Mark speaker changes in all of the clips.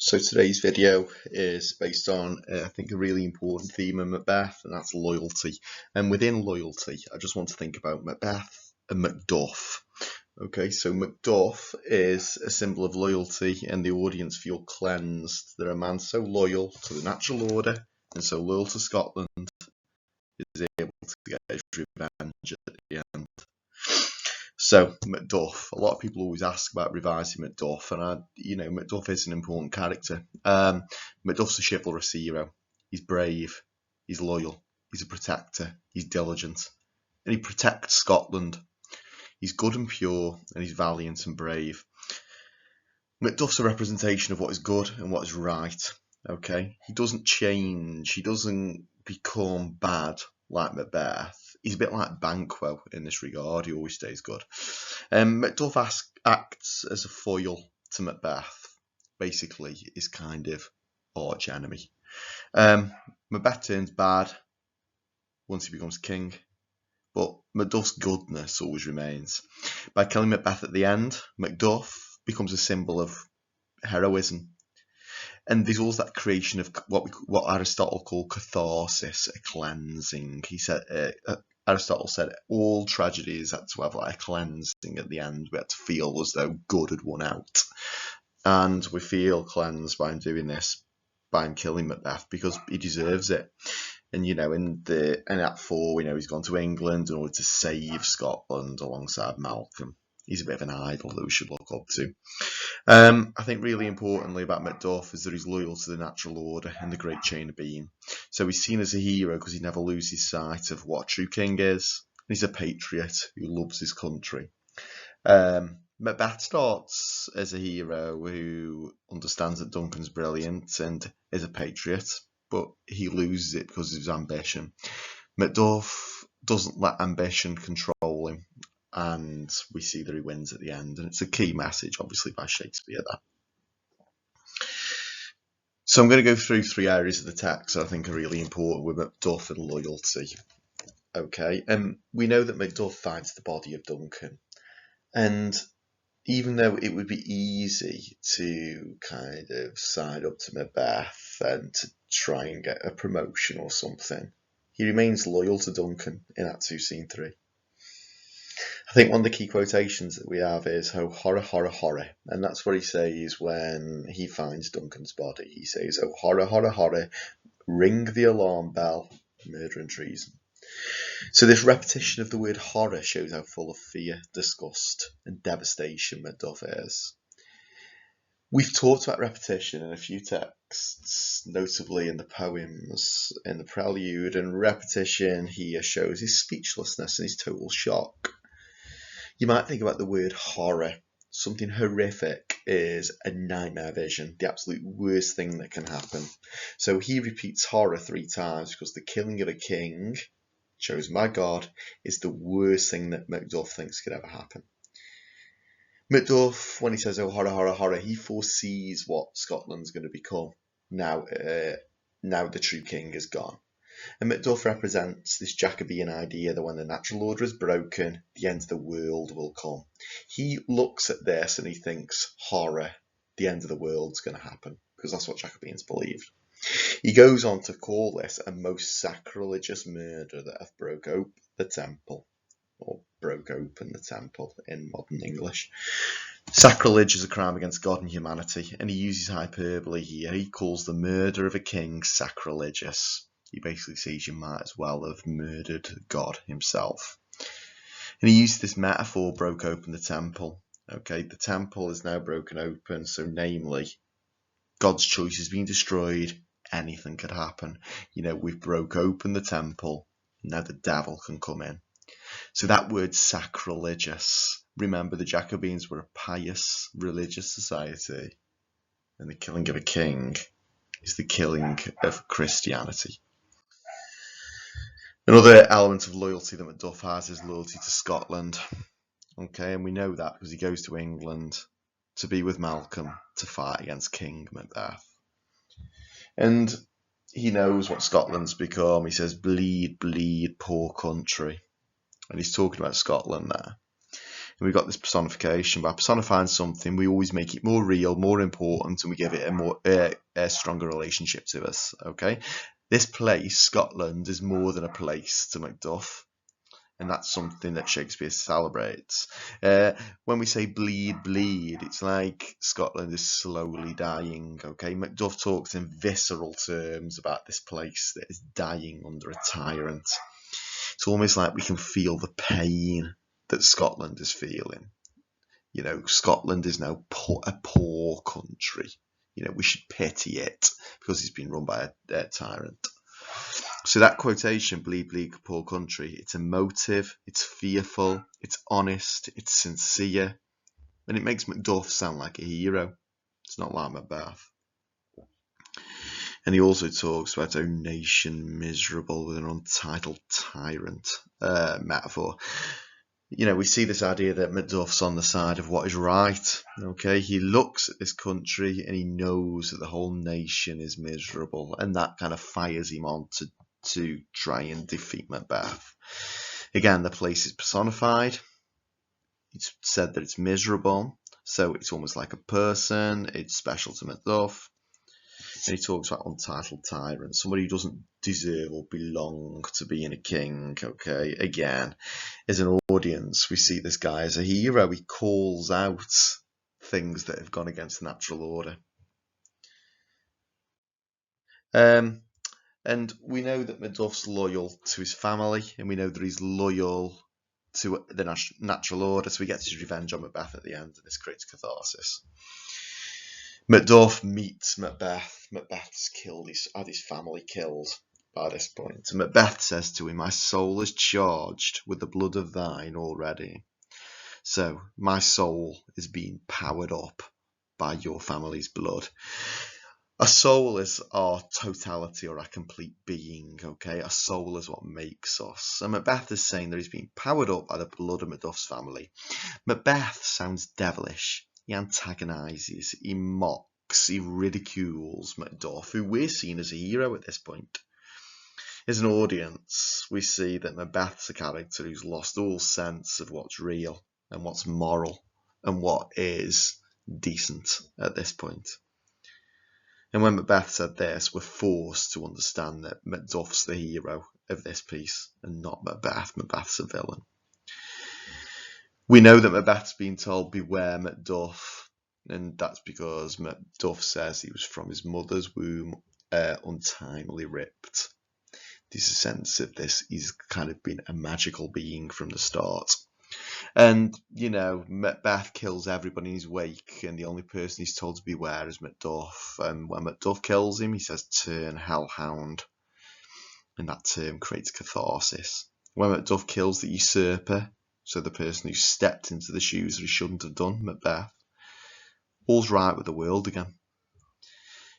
Speaker 1: So today's video is based on, I think, a really important theme in Macbeth, and that's loyalty. And within loyalty, I just want to think about Macbeth and Macduff. Okay, so Macduff is a symbol of loyalty, and the audience feel cleansed. They're a man so loyal to the natural order and so loyal to Scotland is able to get his revenge at the end. So Macduff, a lot of people always ask about revising Macduff, and Macduff is an important character. Macduff's a chivalrous hero. He's brave, he's loyal, he's a protector, he's diligent, and he protects Scotland. He's good and pure, and he's valiant and brave. Macduff's a representation of what is good and what is right. Okay, he doesn't change. He doesn't become bad like Macbeth. He's a bit like Banquo in this regard. He always stays good. Macduff acts as a foil to Macbeth. Basically, his kind of arch enemy. Macbeth turns bad once he becomes king, but Macduff's goodness always remains. By killing Macbeth at the end, Macduff becomes a symbol of heroism. And there's always that creation of what Aristotle called catharsis, a cleansing. He said, Aristotle said, all tragedies had to have like a cleansing at the end. We had to feel as though good had won out, and we feel cleansed by him doing this, by him killing Macbeth, because he deserves it. And in Act 4, he's gone to England in order to save Scotland alongside Malcolm. He's a bit of an idol that we should look up to. I think really importantly about Macduff is that he's loyal to the natural order and the great chain of being. So he's seen as a hero because he never loses sight of what a true king is. He's a patriot who loves his country. Macbeth starts as a hero who understands that Duncan's brilliant and is a patriot, but he loses it because of his ambition. Macduff doesn't let ambition control him, and we see that he wins at the end, and it's a key message, obviously, by Shakespeare there. So I'm going to go through three areas of the text that I think are really important with Macduff and loyalty. Okay, we know that Macduff finds the body of Duncan, and even though it would be easy to kind of side up to Macbeth and to try and get a promotion or something, he remains loyal to Duncan in Act 2, Scene 3. I think one of the key quotations that we have is, "Oh, horror, horror, horror." And that's what he says when he finds Duncan's body. He says, "Oh, horror, horror, horror, ring the alarm bell, murder and treason." So this repetition of the word horror shows how full of fear, disgust, and devastation Macduff is. We've talked about repetition in a few texts, notably in the poems, in the prelude, and repetition here shows his speechlessness and his total shock. You might think about the word horror. Something horrific is a nightmare vision, the absolute worst thing that can happen. So he repeats horror 3 times because the killing of a king, chosen by God, is the worst thing that Macduff thinks could ever happen. Macduff, when he says, "Oh, horror, horror, horror," he foresees what Scotland's going to become now the true king is gone. And Macduff represents this Jacobean idea that when the natural order is broken, the end of the world will come. He looks at this and he thinks, horror, the end of the world's going to happen, because that's what Jacobeans believed. He goes on to call this a most sacrilegious murder that hath broke open the temple, or broke open the temple in modern English. Sacrilege is a crime against God and humanity, and he uses hyperbole here. He calls the murder of a king sacrilegious. He basically says you might as well have murdered God himself. And he used this metaphor, broke open the temple. Okay, the temple is now broken open, so namely, God's choice is being destroyed. Anything could happen. We've broke open the temple, now the devil can come in. So that word sacrilegious, remember the Jacobeans were a pious religious society, and the killing of a king is the killing of Christianity. Another element of loyalty that Macduff has is loyalty to Scotland. Okay, and we know that because he goes to England to be with Malcolm to fight against King Macbeth. And he knows what Scotland's become. He says, "Bleed, bleed, poor country." And he's talking about Scotland there. And we've got this personification. By personifying something, we always make it more real, more important, and we give it a stronger relationship to us. Okay, this place, Scotland, is more than a place to Macduff. And that's something that Shakespeare celebrates. When we say bleed, bleed, it's like Scotland is slowly dying, okay? Macduff talks in visceral terms about this place that is dying under a tyrant. It's almost like we can feel the pain that Scotland is feeling. You know, Scotland is now a poor country. You know, we should pity it because it's been run by a tyrant. So that quotation, bleed, bleed, poor country, it's emotive, it's fearful, it's honest, it's sincere, and it makes Macduff sound like a hero. It's not like Macbeth. And he also talks about our nation miserable with an untitled tyrant metaphor. You know, we see this idea that Macduff's on the side of what is right. Okay, he looks at this country and he knows that the whole nation is miserable, and that kind of fires him on to try and defeat Macbeth. Again, the place is personified. It's said that it's miserable, so it's almost like a person. It's special to Macduff. And he talks about untitled tyrant, somebody who doesn't deserve or belong to being a king. Okay, again, as an audience, we see this guy as a hero. He calls out things that have gone against the natural order. And we know that Macduff's loyal to his family, and we know that he's loyal to the natural order, so he gets his revenge on Macbeth at the end, and this creates catharsis. Macduff meets Macbeth. Macbeth's had his family killed by this point. And Macbeth says to him, "My soul is charged with the blood of thine already. So my soul is being powered up by your family's blood." A soul is our totality or our complete being, okay? A soul is what makes us. And Macbeth is saying that he's being powered up by the blood of Macduff's family. Macbeth sounds devilish. He antagonises, he mocks, he ridicules Macduff, who we're seen as a hero at this point. As an audience, we see that Macbeth's a character who's lost all sense of what's real and what's moral and what is decent at this point. And when Macbeth said this, we're forced to understand that Macduff's the hero of this piece and not Macbeth. Macbeth's a villain. We know that Macbeth's been told, "Beware Macduff," and that's because Macduff says he was from his mother's womb, untimely ripped. There's a sense of this, he's kind of been a magical being from the start. And, you know, Macbeth kills everybody in his wake, and the only person he's told to beware is Macduff. And when Macduff kills him, he says, "Turn hellhound." And that term creates catharsis. When Macduff kills the usurper, so the person who stepped into the shoes that he shouldn't have done, Macbeth, all's right with the world again.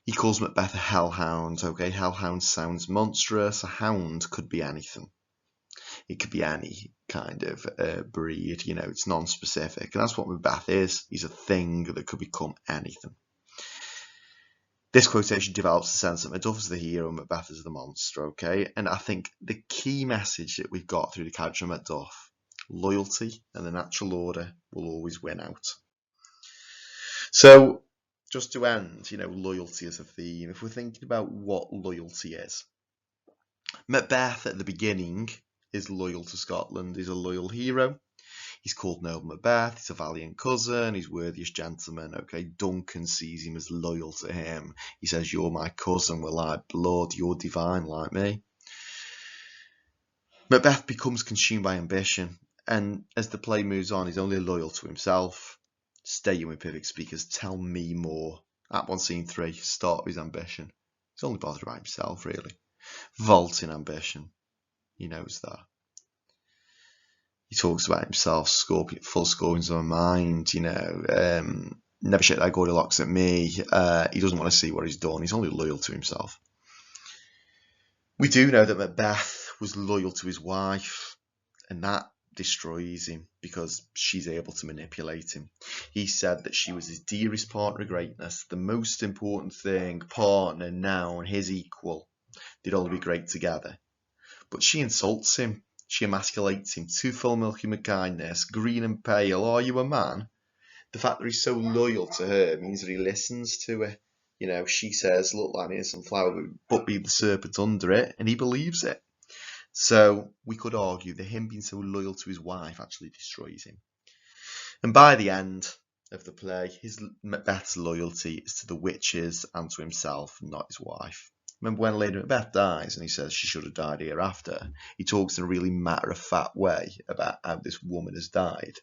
Speaker 1: He calls Macbeth a hellhound. Okay, hellhound sounds monstrous. A hound could be anything. It could be any kind of breed, you know, it's non-specific. And that's what Macbeth is. He's a thing that could become anything. This quotation develops the sense that Macduff is the hero and Macbeth is the monster, okay? And I think the key message that we've got through the character of Macduff, loyalty and the natural order will always win out. So, just to end, you know, loyalty as a theme. If we're thinking about what loyalty is, Macbeth at the beginning is loyal to Scotland. He's a loyal hero. He's called Noble Macbeth. He's a valiant cousin. He's worthiest gentleman. Okay, Duncan sees him as loyal to him. He says, "You're my cousin. We're like blood. You're divine like me." Macbeth becomes consumed by ambition, and as the play moves on, he's only loyal to himself. Staying with Pivot Speakers, tell me more. Act 1, Scene 3, start of his ambition. He's only bothered about himself, really. Vaulting ambition. He knows that. He talks about himself, full scorpions of my mind, you know, never shake that Goldilocks at me. He doesn't want to see what he's done. He's only loyal to himself. We do know that Macbeth was loyal to his wife, and that destroys him because she's able to manipulate him. He said that she was his dearest partner of greatness, the most important thing, partner, noun, his equal. They'd all be great together. But she insults him. She emasculates him. Too full milky with kindness, green and pale. Are you a man? The fact that he's so loyal to her means that he listens to her. You know, she says, look like an innocent flower, but be the serpent under it, and he believes it. So we could argue that him being so loyal to his wife actually destroys him. And by the end of the play, Macbeth's loyalty is to the witches and to himself, not his wife. Remember when Lady Macbeth dies and he says she should have died hereafter? He talks in a really matter-of-fact way about how this woman has died.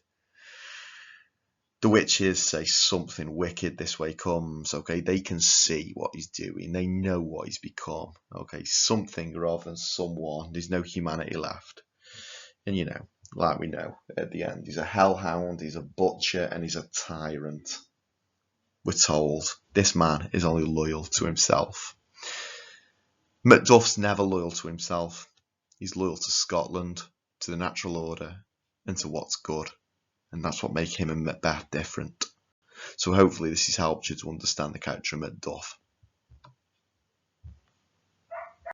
Speaker 1: The witches say something wicked this way comes, okay? They can see what he's doing. They know what he's become, okay? Something rather than someone. There's no humanity left. And, you know, like we know at the end, he's a hellhound, he's a butcher, and he's a tyrant. We're told this man is only loyal to himself. Macduff's never loyal to himself. He's loyal to Scotland, to the natural order, and to what's good. And that's what makes him and Macbeth different. So hopefully this has helped you to understand the character of Macduff.